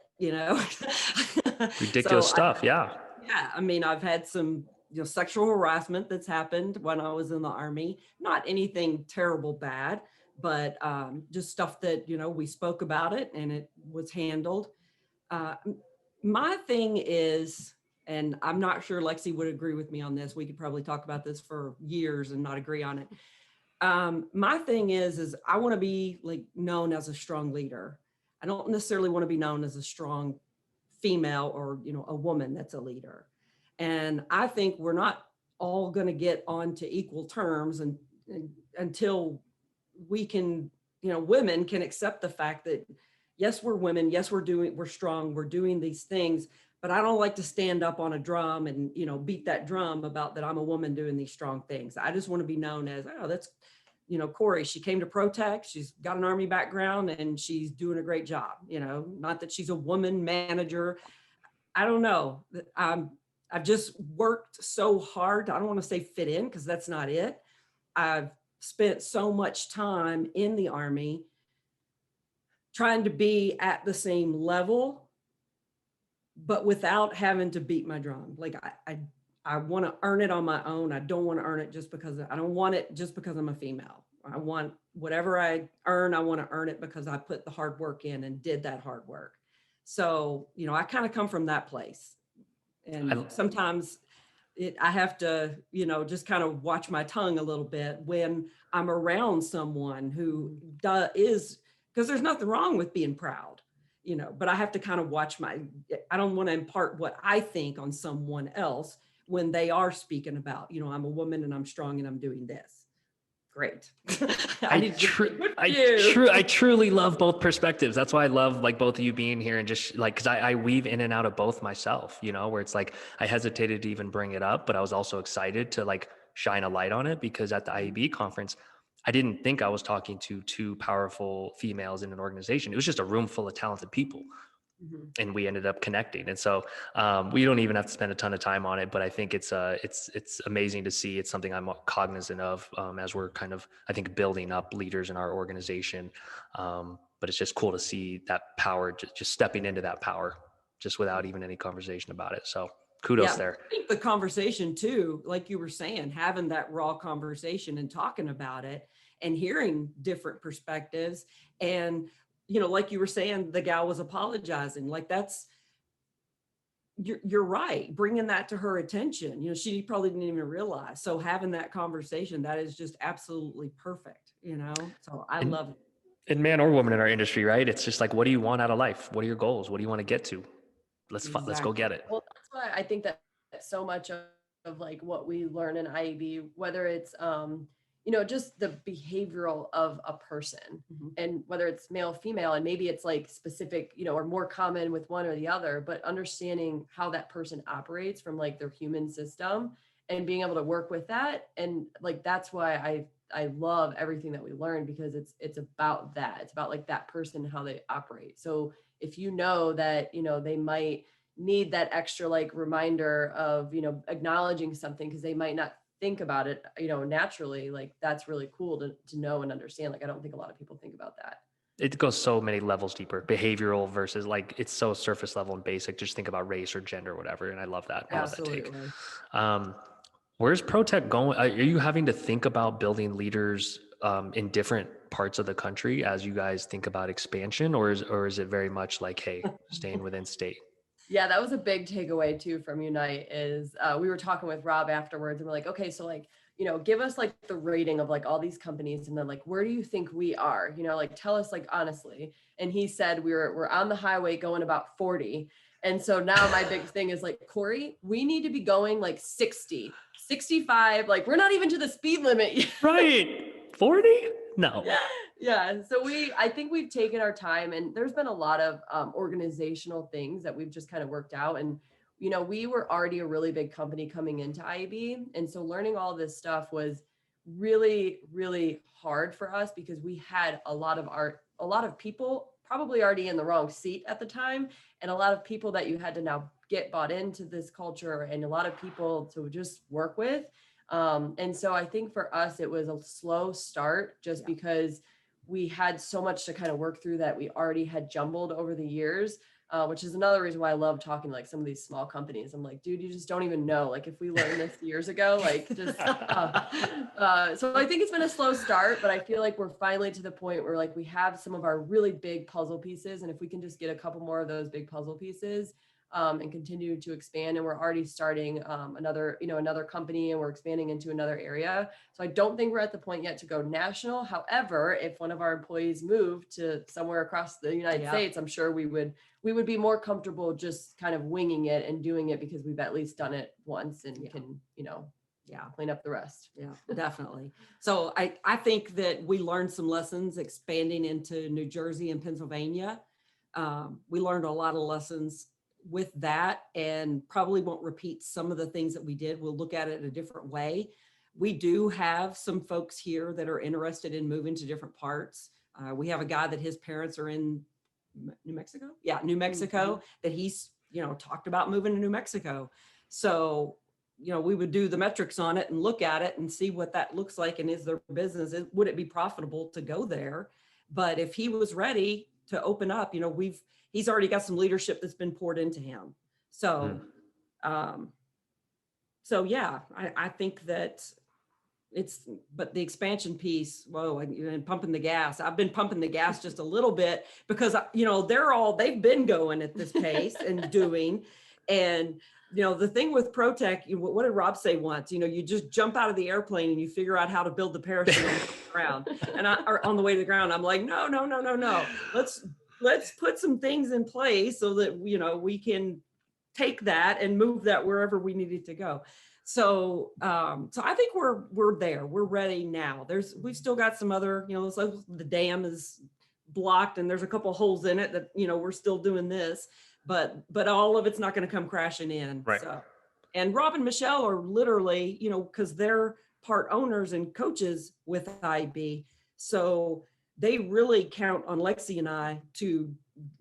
Ridiculous stuff. Yeah. Yeah. I mean, I've had some, sexual harassment that's happened when I was in the Army. Not anything terrible bad, but just stuff that, we spoke about it and it was handled. My thing is, and I'm not sure Lexy would agree with me on this. We could probably talk about this for years and not agree on it. My thing is I want to be like known as a strong leader. I don't necessarily want to be known as a strong female or, a woman that's a leader. And I think we're not all going to get onto equal terms and until we can, women can accept the fact that, yes, we're women. Yes, we're strong. We're doing these things, but I don't like to stand up on a drum and, beat that drum about that I'm a woman doing these strong things. I just want to be known as, oh, that's, Corey, she came to ProTech. She's got an Army background and she's doing a great job. Not that she's a woman manager. I don't know. I've just worked so hard. I don't want to say fit in because that's not it. I've spent so much time in the Army trying to be at the same level, but without having to beat my drum. Like I want to earn it on my own. I don't want to earn it just because I don't want it just because I'm a female. I want whatever I earn, I want to earn it because I put the hard work in and did that hard work. So, I kind of come from that place. And sometimes I have to, just kind of watch my tongue a little bit when I'm around someone who is, because there's nothing wrong with being proud, but I have to kind of watch I don't want to impart what I think on someone else when they are speaking about, I'm a woman and I'm strong and I'm doing this. Great. I truly love both perspectives. That's why I love like both of you being here and just like, cause I weave in and out of both myself, where it's like, I hesitated to even bring it up, but I was also excited to like shine a light on it because at the IAB conference, I didn't think I was talking to two powerful females in an organization. It was just a room full of talented people. Mm-hmm. And we ended up connecting. And so we don't even have to spend a ton of time on it, but I think it's amazing to see. It's something I'm cognizant of as we're kind of, I think, building up leaders in our organization. But it's just cool to see that power, just stepping into that power just without even any conversation about it. So kudos there. I think the conversation too, like you were saying, having that raw conversation and talking about it and hearing different perspectives and like you were saying, the gal was apologizing. Like you're right. Bringing that to her attention, she probably didn't even realize. So having that conversation, that is just absolutely perfect, so I love it. And man or woman in our industry, right? It's just like, what do you want out of life? What are your goals? What do you want to get to? Let's go get it. Well, that's why I think that so much of like what we learn in IAB, whether it's, just the behavioral of a person mm-hmm. and whether it's male, female, and maybe it's like specific, or more common with one or the other, but understanding how that person operates from like their human system and being able to work with that. And like, that's why I love everything that we learn because it's about that. It's about like that person, how they operate. So if that, they might need that extra like reminder of, acknowledging something because they might not think about it, naturally, like that's really cool to know and understand. Like, I don't think a lot of people think about that. It goes so many levels deeper, behavioral versus like, it's so surface level and basic. Just think about race or gender or whatever. And I love that. I love that take. Where's ProTech going? Are you having to think about building leaders in different parts of the country as you guys think about expansion, or is it very much like, hey, staying within state? Yeah, that was a big takeaway too from Unite is we were talking with Rob afterwards and we're like, okay, so like, give us like the rating of like all these companies and then like, where do you think we are? Like tell us like honestly. And he said we're on the highway going about 40. And so now my big thing is like, Corey, we need to be going like 60, 65. Like we're not even to the speed limit yet. Right. 40? No. Yeah. So I think we've taken our time and there's been a lot of organizational things that we've just kind of worked out. And, we were already a really big company coming into IAB. And so learning all this stuff was really, really hard for us because we had a lot of people probably already in the wrong seat at the time. And a lot of people that you had to now get bought into this culture and a lot of people to just work with. And so I think for us, it was a slow start just because we had so much to kind of work through that we already had jumbled over the years, which is another reason why I love talking to like some of these small companies. I'm like, dude, you just don't even know. Like if we learned this years ago, like just, so I think it's been a slow start, but I feel like we're finally to the point where like we have some of our really big puzzle pieces. And if we can just get a couple more of those big puzzle pieces, and continue to expand. And we're already starting another company and we're expanding into another area. So I don't think we're at the point yet to go national. However, if one of our employees moved to somewhere across the United States, I'm sure we would be more comfortable just kind of winging it and doing it because we've at least done it once and can, clean up the rest. Yeah, definitely. So I think that we learned some lessons expanding into New Jersey and Pennsylvania. We learned a lot of lessons with that and probably won't repeat some of the things that we did. We'll look at it a different way. We do have some folks here that are interested in moving to different parts. We have a guy that his parents are in New Mexico. Yeah, New Mexico, that he's, talked about moving to New Mexico. So, we would do the metrics on it and look at it and see what that looks like. And is their business, would it be profitable to go there? But if he was ready to open up, he's already got some leadership that's been poured into him. So, yeah, I think that but the expansion piece, and pumping the gas. I've been pumping the gas just a little bit because, they've been going at this pace and doing, and, the thing with ProTech, what did Rob say once? You just jump out of the airplane and you figure out how to build the parachute on the ground or on the way to the ground. I'm like, no. Let's put some things in place so that, we can take that and move that wherever we need it to go. So, so I think we're there. We're ready now. We've still got some other, it's like the dam is blocked and there's a couple of holes in it that, we're still doing this, but all of it's not going to come crashing in. Right. So, and Rob and Michelle are literally, because they're part owners and coaches with IB. So they really count on Lexy and I to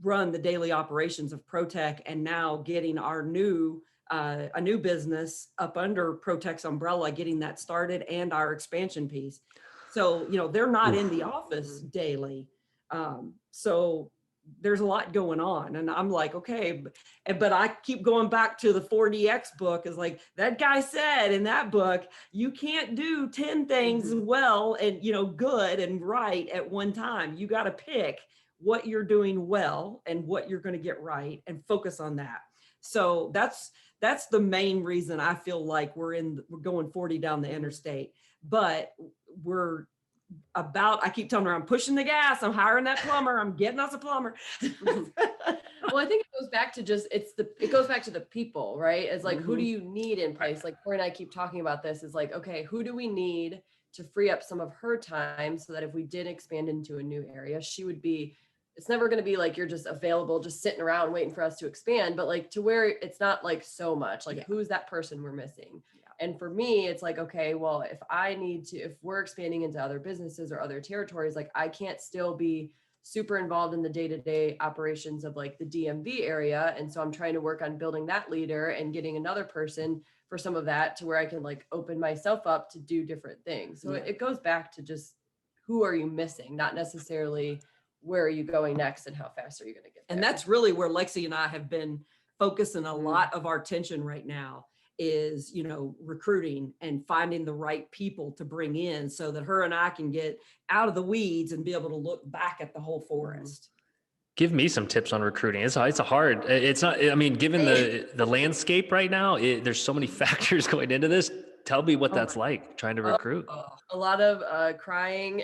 run the daily operations of ProTech, and now getting our a new business up under ProTech's umbrella, getting that started, and our expansion piece. So, they're not in the office daily. So there's a lot going on, and I'm like, okay, but I keep going back to the 4DX book. Is like, that guy said in that book, you can't do 10 things well and, good and right at one time. You got to pick what you're doing well and what you're going to get right and focus on that. So that's the main reason I feel like we're going 40 down the interstate, but I keep telling her, I'm pushing the gas. I'm hiring that plumber. I'm getting us a plumber. Well, I think it goes back to it goes back to the people, right? It's like, who do you need in place? Like Corey and I keep talking about this is like, okay, who do we need to free up some of her time so that if we did expand into a new area, it's never going to be like, you're just available, just sitting around waiting for us to expand, but like to where it's not like so much like, who's that person we're missing? And for me, it's like, okay, well, if we're expanding into other businesses or other territories, like I can't still be super involved in the day-to-day operations of like the DMV area. And so I'm trying to work on building that leader and getting another person for some of that to where I can like open myself up to do different things. So it goes back to just who are you missing, not necessarily where are you going next and how fast are you going to get there. And that's really where Lexy and I have been focusing a lot of our attention right now is, recruiting and finding the right people to bring in so that her and I can get out of the weeds and be able to look back at the whole forest. Give me some tips on recruiting. It's not, I mean, given the landscape right now, there's so many factors going into this. Tell me what that's like trying to recruit. A lot of crying.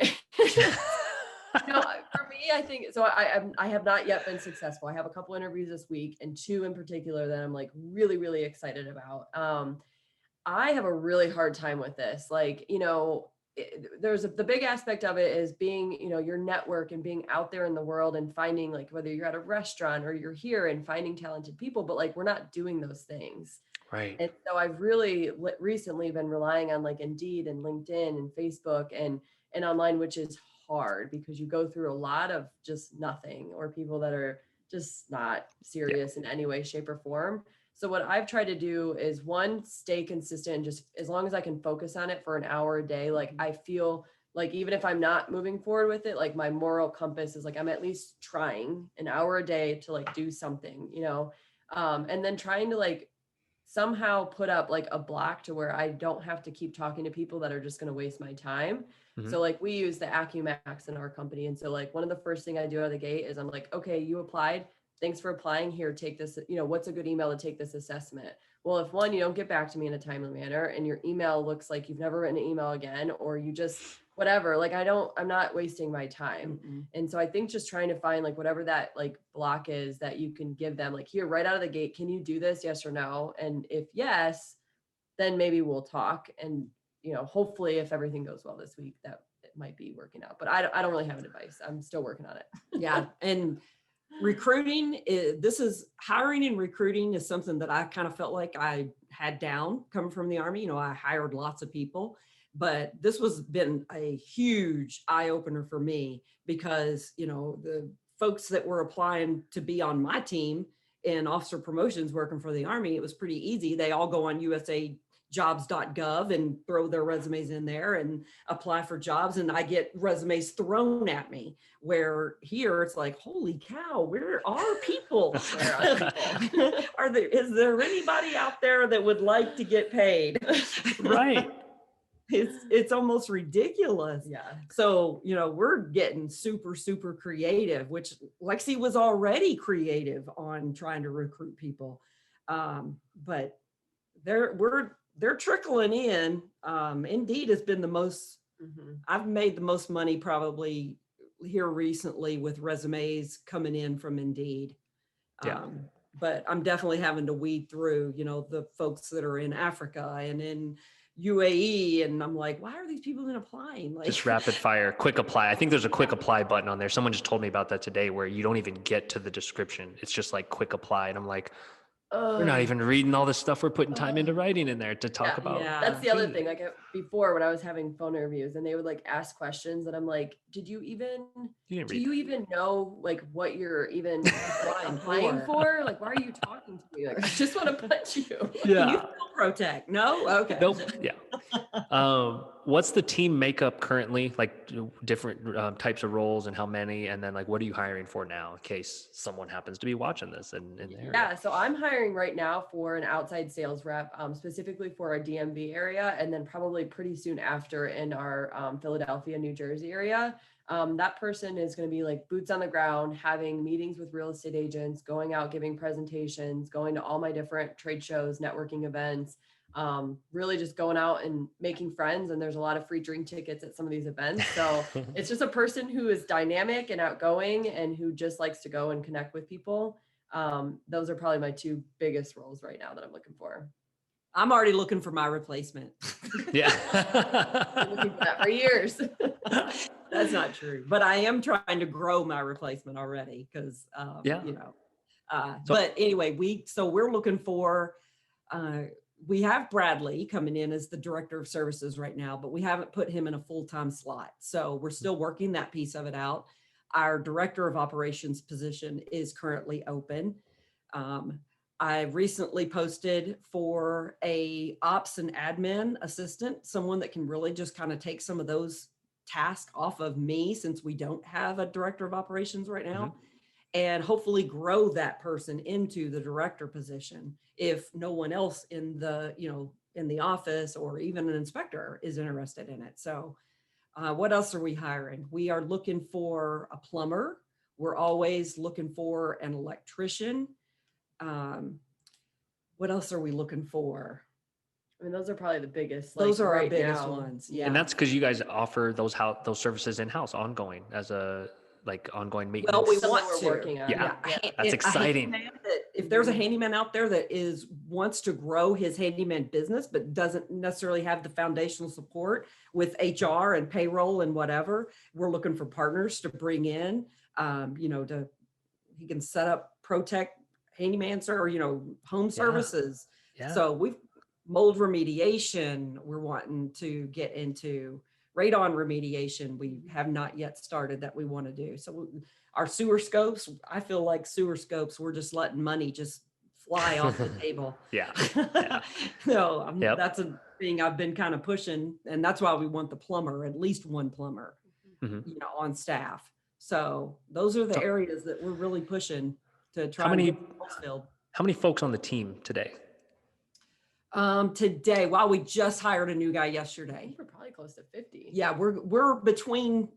For me, I think so. I have not yet been successful. I have a couple interviews this week, and 2 in particular that I'm like really, really excited about. I have a really hard time with this. Like, the big aspect of it is being, your network and being out there in the world and finding, like, whether you're at a restaurant or you're here and finding talented people, but like, we're not doing those things. Right. And so I've really recently been relying on like Indeed and LinkedIn and Facebook and online, which is hard because you go through a lot of just nothing or people that are just not serious in any way, shape, or form. So what I've tried to do is, one, stay consistent and just as long as I can focus on it for an hour a day, like I feel like even if I'm not moving forward with it, like my moral compass is like, I'm at least trying an hour a day to like do something, and then trying to like somehow put up like a block to where I don't have to keep talking to people that are just going to waste my time. Mm-hmm. So like we use the AccuMax in our company. And so like one of the first thing I do out of the gate is I'm like, okay, you applied. Thanks for applying. Here, take this, what's a good email to take this assessment? Well, if one, you don't get back to me in a timely manner and your email looks like you've never written an email again, or you just whatever, like I'm not wasting my time. Mm-mm. And so I think just trying to find like whatever that like block is that you can give them, like, here, right out of the gate, can you do this? Yes or no? And if yes, then maybe we'll talk. And, hopefully if everything goes well this week, that it might be working out, but I don't really have an advice. I'm still working on it. Yeah. And recruiting hiring and recruiting is something that I kind of felt like I had down coming from the Army. I hired lots of people, but this been a huge eye opener for me because, the folks that were applying to be on my team in officer promotions working for the Army, it was pretty easy. They all go on usajobs.gov and throw their resumes in there and apply for jobs. And I get resumes thrown at me, where here it's like, holy cow, where are people? Is there anybody out there that would like to get paid? Right. It's almost ridiculous. Yeah. So, we're getting super, super creative, which Lexy was already creative on trying to recruit people. But they're trickling in. Indeed has been the most, I've made the most money probably here recently with resumes coming in from Indeed. But I'm definitely having to weed through, the folks that are in Africa and in UAE, and I'm like, why are these people even applying? Like, just rapid fire, quick apply. I think there's a quick apply button on there. Someone just told me about that today, where you don't even get to the description. It's just like quick apply, and I'm like, we're not even reading all the stuff we're putting time into writing in there to talk about. Yeah. That's the other thing. Like before, when I was having phone interviews and they would like ask questions, and I'm like, do you even know like what you're even applying for? Like, why are you talking to me? Like, I just want to punch you. Yeah. Can you spell ProTech? No? Okay. Nope. Yeah. What's the team makeup currently? Like different types of roles and how many? And then like, what are you hiring for now in case someone happens to be watching this in there? Yeah. So I'm hiring right now for an outside sales rep, specifically for our DMV area. And then probably pretty soon after in our Philadelphia, New Jersey area. That person is going to be like boots on the ground, having meetings with real estate agents, going out, giving presentations, going to all my different trade shows, networking events, really just going out and making friends. And there's a lot of free drink tickets at some of these events. So it's just a person who is dynamic and outgoing and who just likes to go and connect with people. Those are probably my 2 biggest roles right now that I'm looking for. I'm already looking for my replacement. Yeah. Been looking for that for years. That's not true, but I am trying to grow my replacement already because, but anyway, we're looking for, we have Bradley coming in as the director of services right now, but we haven't put him in a full-time slot. So we're still working that piece of it out. Our director of operations position is currently open. I recently posted for a ops and admin assistant, someone that can really just kind of take some of those tasks off of me since we don't have a director of operations right now. and hopefully grow that person into the director position if no one else in the, in the office or even an inspector is interested in it. So what else are we hiring? We are looking for a plumber. We're always looking for an electrician. What else are we looking for? I mean, those are probably the biggest. Those are right our biggest now. ones. Yeah. And that's because you guys offer those services in-house ongoing as a ongoing maintenance. Well, we Something want we're to. working on. Yeah. Yeah. That's exciting. If there's a handyman out there that wants to grow his handyman business, but doesn't necessarily have the foundational support with HR and payroll and whatever, we're looking for partners to bring in, he can set up ProTech handyman or, home services. Yeah. So we've mold remediation, we're wanting to get into radon remediation. We have not yet started that we want to do. So our sewer scopes, I feel like sewer scopes, we're just letting money just fly off the table. Yeah. So Yep. that's a thing I've been kind of pushing. And that's why we want the plumber, at least one plumber, on staff. So those are the areas that we're really pushing to try to get filled. How many folks on the team today? Today, we just hired a new guy I yesterday. think we're probably close to 50. Yeah, we're between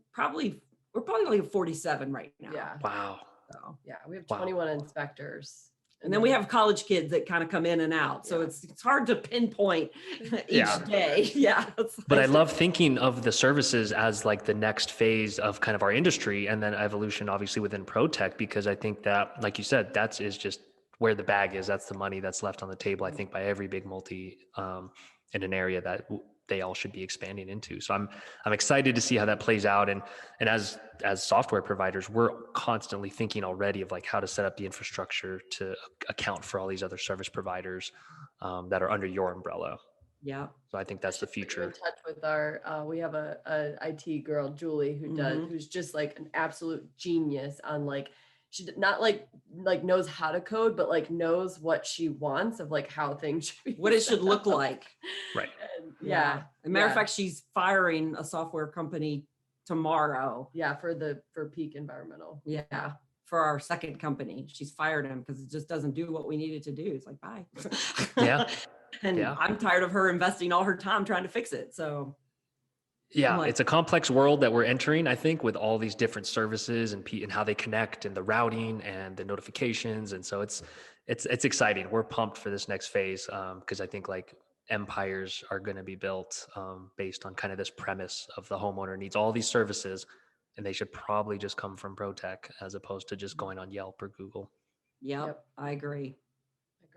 we're probably like 47 right now. Yeah. Wow. So, Yeah. We have 21 inspectors. and then we have college kids that kind of come in and out. So Yeah. it's hard to pinpoint each Yeah. day. Yeah. But I love thinking of the services as like the next phase of kind of our industry and then evolution, obviously within ProTech, because I think that, like you said, is just where the bag is. That's the money that's left on the table, I think, by every big multi in an area that they all should be expanding into. So I'm excited to see how that plays out. And as software providers, we're constantly thinking already of like how to set up the infrastructure to account for all these other service providers that are under your umbrella. Yeah. So I think that's the We're future. in touch with our, we have a IT girl, Julie, who's just like an absolute genius on like, she not like knows how to code, but like knows what she wants of like how things should be. What it should look like. Right. And yeah. As a matter of fact, she's firing a software company tomorrow. Yeah. For Peak Environmental. Yeah. For our second company. She's fired him because it just doesn't do what we need it to do. It's like, bye. Yeah. And Yeah. I'm tired of her investing all her time trying to fix it. So yeah, it's a complex world that we're entering, I think, with all these different services and how they connect and the routing and the notifications. And so it's exciting. We're pumped for this next phase because I think like empires are going to be built based on kind of this premise of the homeowner needs all these services and they should probably just come from ProTech as opposed to just going on Yelp or Google. Yep. I agree.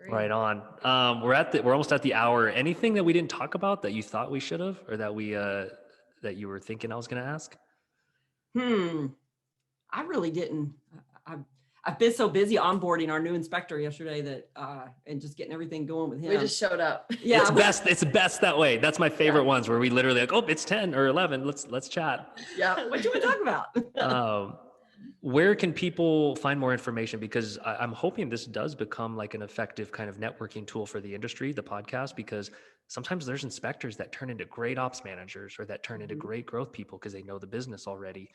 Right on. We're almost at the hour. Anything that we didn't talk about that you thought we should have, or that we that you were thinking I was going to ask? I really didn't. I've been so busy onboarding our new inspector yesterday that and just getting everything going with him. We just showed up. Yeah, it's best that way. That's my favorite ones where we literally like, oh, it's 10 or 11. Let's chat. Yeah. What do you want to talk about? Where can people find more information? Because I'm hoping this does become like an effective kind of networking tool for the industry, the podcast, because sometimes there's inspectors that turn into great ops managers or that turn into great growth people because they know the business already.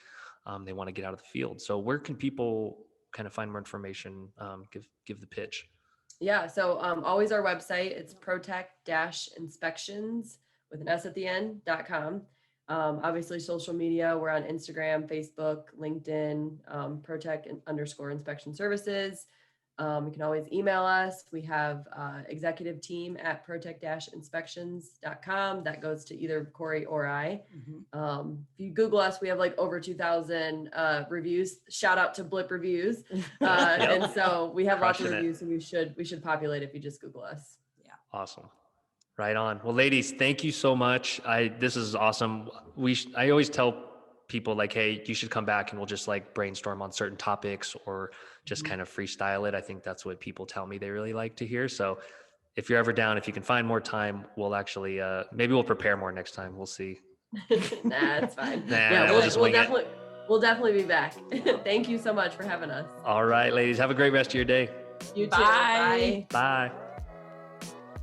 They want to get out of the field. So where can people kind of find more information? Give the pitch. Yeah. So always our website, it's protech-inspections with an S at the end.com. Obviously social media, we're on Instagram, Facebook, LinkedIn, ProTech_inspection services. You can always email us. We have executive team at protech-inspections.com. That goes to either Corey or I. If you Google us, we have like over 2,000 reviews. Shout out to Blip Reviews. And so we have lots of reviews, and we should populate if you just Google us. Yeah. Awesome. Right on. Well, ladies, thank you so much. This is awesome. I always tell people like, hey, you should come back and we'll just like brainstorm on certain topics or just kind of freestyle it. I think that's what people tell me they really like to hear. So if you're ever down, if you can find more time, we'll actually, maybe we'll prepare more next time. We'll see. Nah, it's fine. Yeah, we'll definitely be back. Thank you so much for having us. All right, ladies, have a great rest of your day. You too. Bye. Bye.